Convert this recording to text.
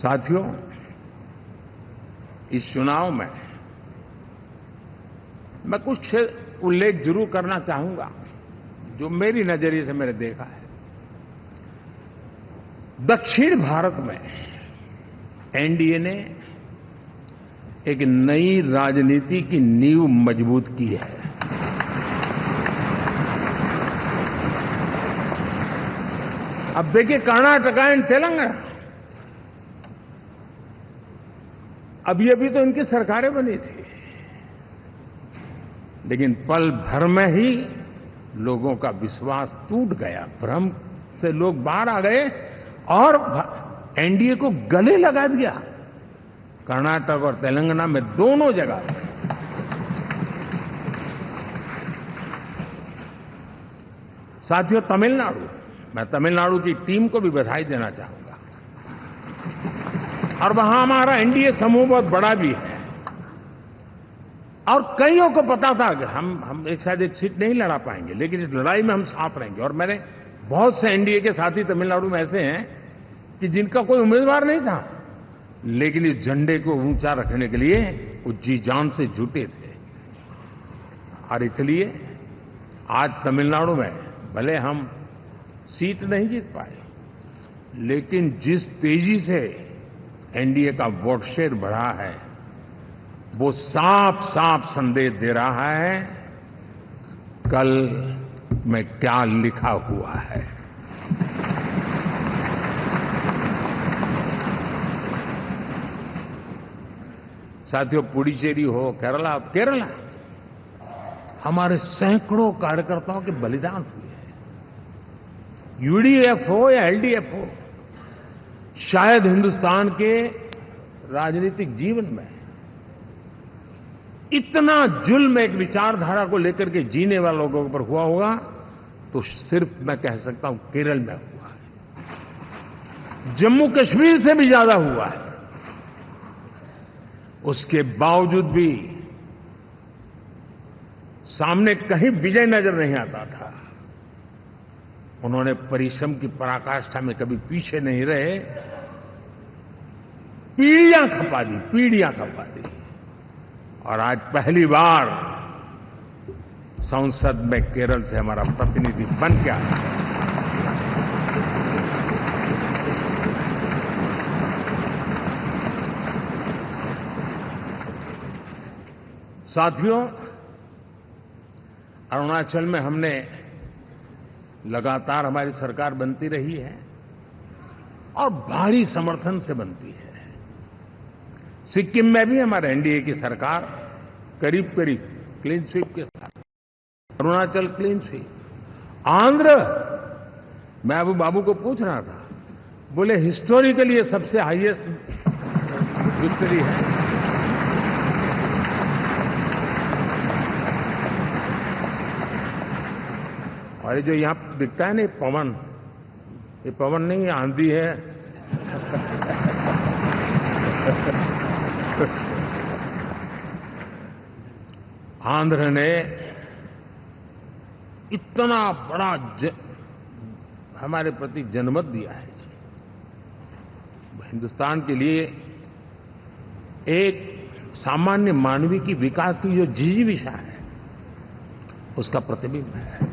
साथियों, इस चुनाव में मैं कुछ उल्लेख जरूर करना चाहूंगा जो मेरी नजरिए से मैंने देखा है। दक्षिण भारत में एनडीए ने एक नई राजनीति की नींव मजबूत की है। अब देखिए, कर्नाटक एंड तेलंगाना, अभी अभी तो इनकी सरकारें बनी थी, लेकिन पल भर में ही लोगों का विश्वास टूट गया, भ्रम से लोग बाहर आ गए और एनडीए को गले लगा दिया। कर्नाटक और तेलंगाना में दोनों जगह साथियों, तमिलनाडु, मैं तमिलनाडु की टीम को भी बधाई देना चाहूंगा और वहां हमारा एनडीए समूह बहुत बड़ा भी है और कईयों को पता था कि हम एक साथ एक सीट नहीं लड़ा पाएंगे, लेकिन इस लड़ाई में हम साथ रहेंगे। और मैंने बहुत से एनडीए के साथी तमिलनाडु में ऐसे हैं कि जिनका कोई उम्मीदवार नहीं था, लेकिन इस झंडे को ऊंचा रखने के लिए वो जी जान से जुटे थे। और इसलिए आज तमिलनाडु में भले हम सीट नहीं जीत पाए, लेकिन जिस तेजी से एनडीए का वोट शेयर बढ़ा है, वो साफ साफ संदेश दे रहा है कल में क्या लिखा हुआ है। साथियों, पुडुचेरी हो, केरला हमारे सैकड़ों कार्यकर्ताओं के बलिदान हुए हैं। यूडीएफ हो या एलडीएफ हो, शायद हिंदुस्तान के राजनीतिक जीवन में इतना जुल्म एक विचारधारा को लेकर के जीने वाले लोगों पर हुआ होगा तो सिर्फ मैं कह सकता हूं केरल में हुआ है। जम्मू कश्मीर से भी ज्यादा हुआ है। उसके बावजूद भी सामने कहीं विजय नजर नहीं आता था। उन्होंने परिश्रम की पराकाष्ठा में कभी पीछे नहीं रहे, पीढ़ियां खपा दी और आज पहली बार संसद में केरल से हमारा प्रतिनिधि बन के आया। साथियों, अरुणाचल में हमने लगातार, हमारी सरकार बनती रही है और भारी समर्थन से बनती है। सिक्किम में भी हमारे एनडीए की सरकार करीब करीब क्लीन स्वीप के साथ, अरुणाचल क्लीन स्वीप। आंध्र, मैं अबू बाबू को पूछ रहा था, बोले हिस्टोरिकली ये सबसे हाईएस्ट विक्ट्री है। और ये जो यहां दिखता है ना पवन, ये पवन नहीं, आंधी है। आंध्र ने इतना बड़ा हमारे प्रति जनमत दिया है। हिंदुस्तान के लिए एक सामान्य मानवीय की विकास की जो जिजीविषा है, उसका प्रतिबिंब है।